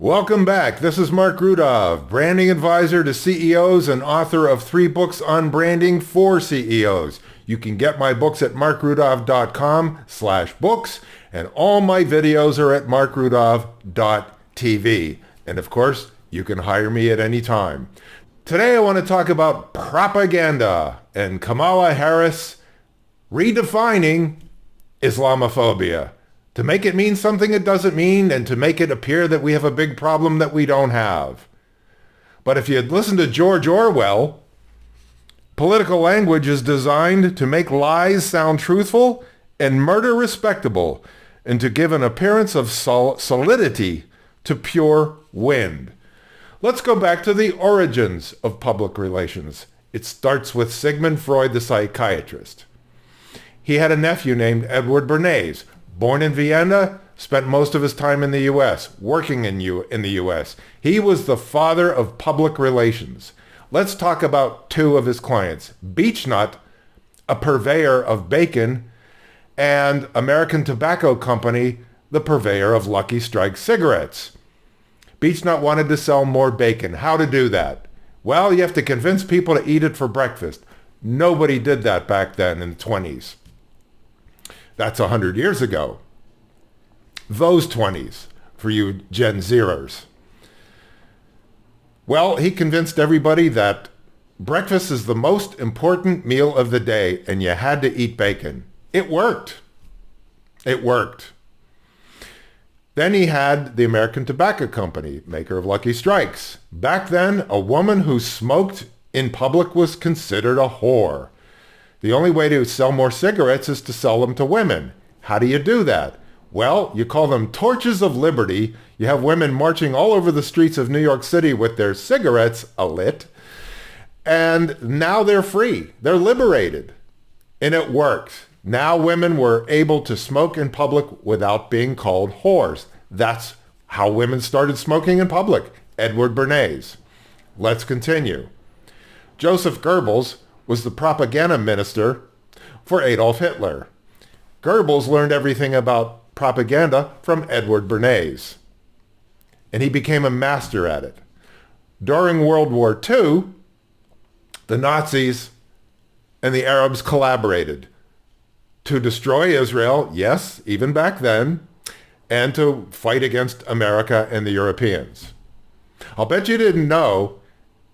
Welcome back. This is Marc Rudov, branding advisor to CEOs and author of 3 books on branding for CEOs. You can get my books at marcrudov.com/books, and all my videos are at marcrudov.tv. And of course, you can hire me at any time. Today I want to talk about propaganda and Kamala Harris redefining Islamophobia, to make it mean something it doesn't mean, and to make it appear that we have a big problem that we don't have. But if you had listened to George Orwell, political language is designed to make lies sound truthful and murder respectable, and to give an appearance of solidity to pure wind. Let's go back to the origins of public relations. It starts with Sigmund Freud, the psychiatrist. He had a nephew named Edward Bernays, born in Vienna, spent most of his time in the U.S., working in the U.S. He was the father of public relations. Let's talk about 2 of his clients. Beechnut, a purveyor of bacon, and American Tobacco Company, the purveyor of Lucky Strike cigarettes. Beechnut wanted to sell more bacon. How to do that? Well, you have to convince people to eat it for breakfast. Nobody did that back then in the 20s. That's 100 years ago. Those 20s for you Gen Zers. Well, he convinced everybody that breakfast is the most important meal of the day and you had to eat bacon. It worked. It worked. Then he had the American Tobacco Company, maker of Lucky Strikes. Back then, a woman who smoked in public was considered a whore. The only way to sell more cigarettes is to sell them to women. How do you do that? Well, you call them torches of liberty. You have women marching all over the streets of New York City with their cigarettes alit. And now they're free. They're liberated. And it worked. Now women were able to smoke in public without being called whores. That's how women started smoking in public. Edward Bernays. Let's continue. Joseph Goebbels was the propaganda minister for Adolf Hitler. Goebbels learned everything about propaganda from Edward Bernays, and he became a master at it. During World War II, the Nazis and the Arabs collaborated to destroy Israel, yes, even back then, and to fight against America and the Europeans. I'll bet you didn't know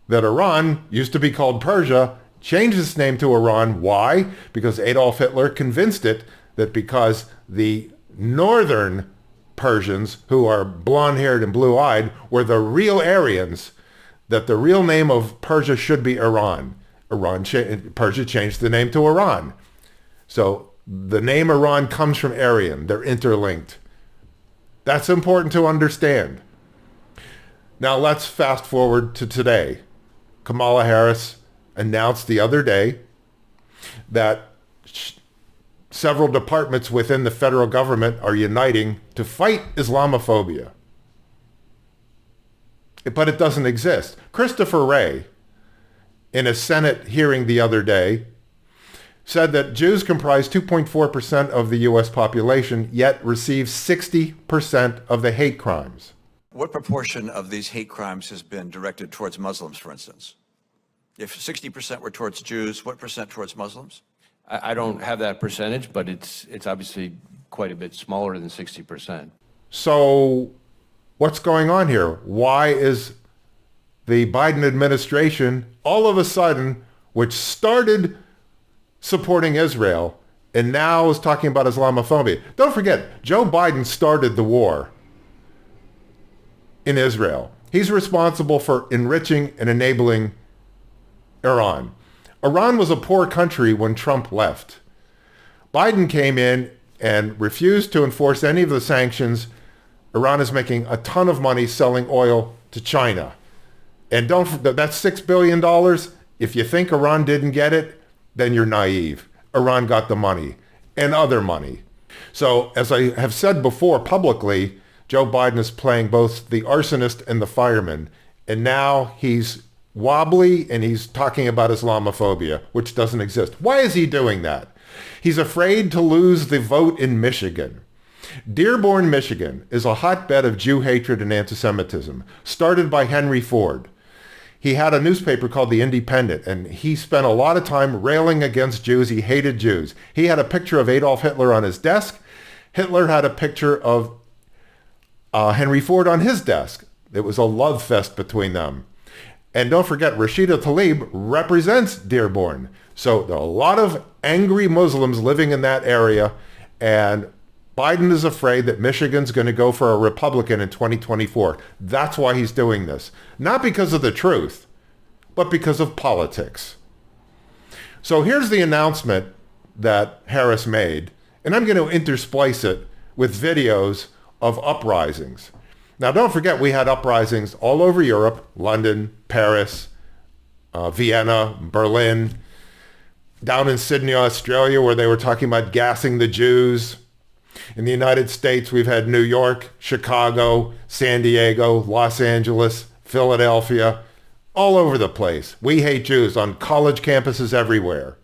that Iran used to be called Persia, changed its name to Iran. Why? Because Adolf Hitler convinced it that because the northern Persians, who are blonde-haired and blue-eyed, were the real Aryans, that the real name of Persia should be Iran. Persia changed the name to Iran. So the name Iran comes from Aryan. They're interlinked. That's important to understand. Now let's fast forward to today. Kamala Harris announced the other day that several departments within the federal government are uniting to fight Islamophobia. But it doesn't exist. Christopher Wray, in a Senate hearing the other day, said that Jews comprise 2.4% of the U.S. population, yet receive 60% of the hate crimes. What proportion of these hate crimes has been directed towards Muslims, for instance? If 60% were towards Jews, what percent towards Muslims? I don't have that percentage, but it's obviously quite a bit smaller than 60%. So what's going on here? Why is the Biden administration all of a sudden, which started supporting Israel and now is talking about Islamophobia? Don't forget, Joe Biden started the war in Israel. He's responsible for enriching and enabling Iran. Iran was a poor country when Trump left. Biden came in and refused to enforce any of the sanctions. Iran is making a ton of money selling oil to China. And that's $6 billion. If you think Iran didn't get it, then you're naive. Iran got the money and other money. So as I have said before publicly, Joe Biden is playing both the arsonist and the fireman. And now he's wobbly and he's talking about Islamophobia, which doesn't exist. Why is he doing that? He's afraid to lose the vote in Michigan. Dearborn, Michigan is a hotbed of Jew hatred and anti-Semitism, started by Henry Ford. He had a newspaper called The Independent, and he spent a lot of time railing against Jews. He hated Jews. He had a picture of Adolf Hitler on his desk. Hitler had a picture of Henry Ford on his desk. It was a love fest between them. And don't forget, Rashida Tlaib represents Dearborn. So there are a lot of angry Muslims living in that area, and Biden is afraid that Michigan's going to go for a Republican in 2024. That's why he's doing this. Not because of the truth, but because of politics. So here's the announcement that Harris made, and I'm going to intersplice it with videos of uprisings. Now, don't forget, we had uprisings all over Europe, London, Paris, Vienna, Berlin, down in Sydney, Australia, where they were talking about gassing the Jews. In the United States, we've had New York, Chicago, San Diego, Los Angeles, Philadelphia, all over the place. We hate Jews on college campuses everywhere.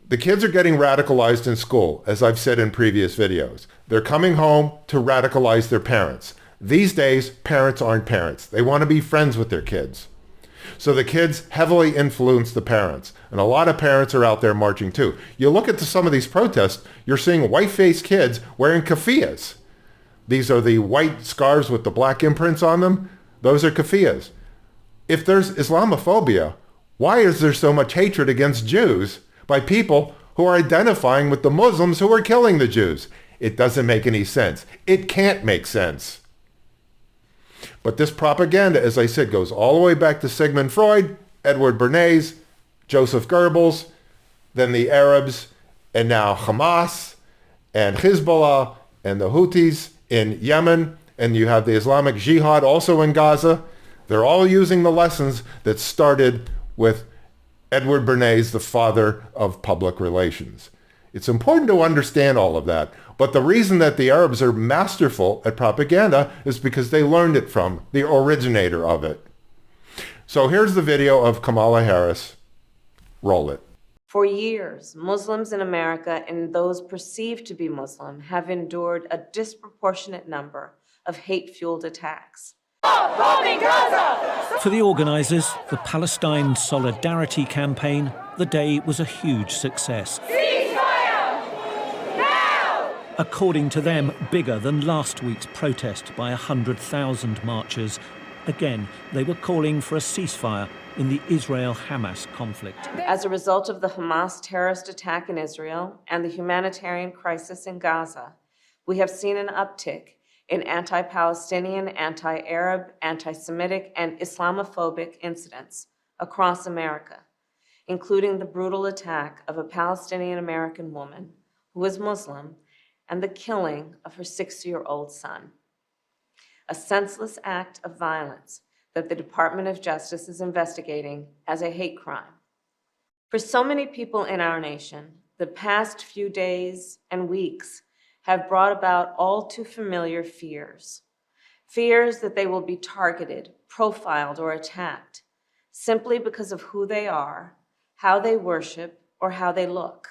The kids are getting radicalized in school, as I've said in previous videos. They're coming home to radicalize their parents. These days, parents aren't parents. They want to be friends with their kids. So the kids heavily influence the parents. And a lot of parents are out there marching too. You look at some of these protests, you're seeing white-faced kids wearing keffiyehs. These are the white scarves with the black imprints on them. Those are keffiyehs. If there's Islamophobia, why is there so much hatred against Jews by people who are identifying with the Muslims who are killing the Jews? It doesn't make any sense. It can't make sense. But this propaganda, as I said, goes all the way back to Sigmund Freud, Edward Bernays, Joseph Goebbels, then the Arabs, and now Hamas, and Hezbollah, and the Houthis in Yemen, and you have the Islamic Jihad also in Gaza. They're all using the lessons that started with Edward Bernays, the father of public relations. It's important to understand all of that. But the reason that the Arabs are masterful at propaganda is because they learned it from the originator of it. So here's the video of Kamala Harris. Roll it. For years, Muslims in America and those perceived to be Muslim have endured a disproportionate number of hate-fueled attacks. For the organizers, the Palestine Solidarity Campaign, the day was a huge success. According to them, bigger than last week's protest by 100,000 marchers. Again, they were calling for a ceasefire in the Israel-Hamas conflict. As a result of the Hamas terrorist attack in Israel and the humanitarian crisis in Gaza, we have seen an uptick in anti-Palestinian, anti-Arab, anti-Semitic, and Islamophobic incidents across America, including the brutal attack of a Palestinian-American woman who was Muslim and the killing of her 6-year-old son. A senseless act of violence that the Department of Justice is investigating as a hate crime. For so many people in our nation, the past few days and weeks have brought about all too familiar fears. Fears that they will be targeted, profiled, or attacked simply because of who they are, how they worship, or how they look.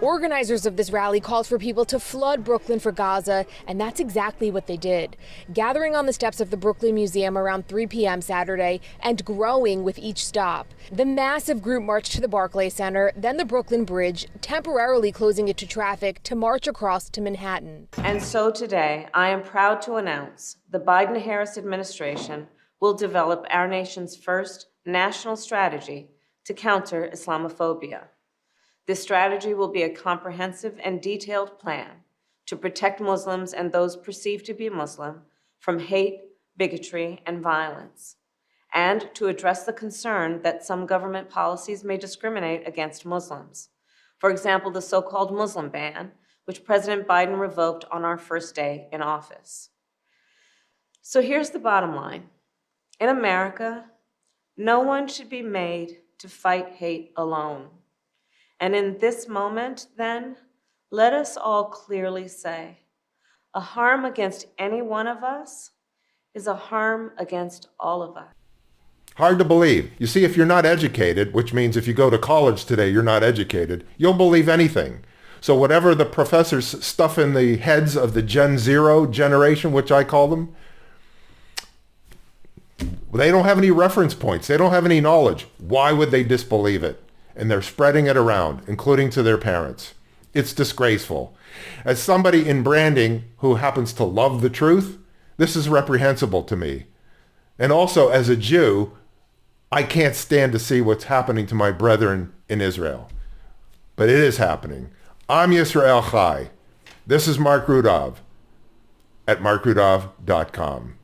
Organizers of this rally called for people to flood Brooklyn for Gaza, and that's exactly what they did. Gathering on the steps of the Brooklyn Museum around 3 p.m. Saturday and growing with each stop. The massive group marched to the Barclays Center, then the Brooklyn Bridge, temporarily closing it to traffic to march across to Manhattan. And so today, I am proud to announce the Biden-Harris administration will develop our nation's first national strategy to counter Islamophobia. This strategy will be a comprehensive and detailed plan to protect Muslims and those perceived to be Muslim from hate, bigotry, and violence, and to address the concern that some government policies may discriminate against Muslims. For example, the so-called Muslim ban, which President Biden revoked on our first day in office. So here's the bottom line. In America, no one should be made to fight hate alone. And in this moment, then, let us all clearly say, a harm against any one of us is a harm against all of us. Hard to believe. You see, if you're not educated, which means if you go to college today, you're not educated, you'll believe anything. So whatever the professors stuff in the heads of the Gen Zero generation, which I call them, they don't have any reference points. They don't have any knowledge. Why would they disbelieve it? And they're spreading it around, including to their parents. It's disgraceful. As somebody in branding who happens to love the truth, this is reprehensible to me. And also as a Jew, I can't stand to see what's happening to my brethren in Israel. But it is happening. I'm Yisrael Chai. This is Marc Rudov at marcrudov.com.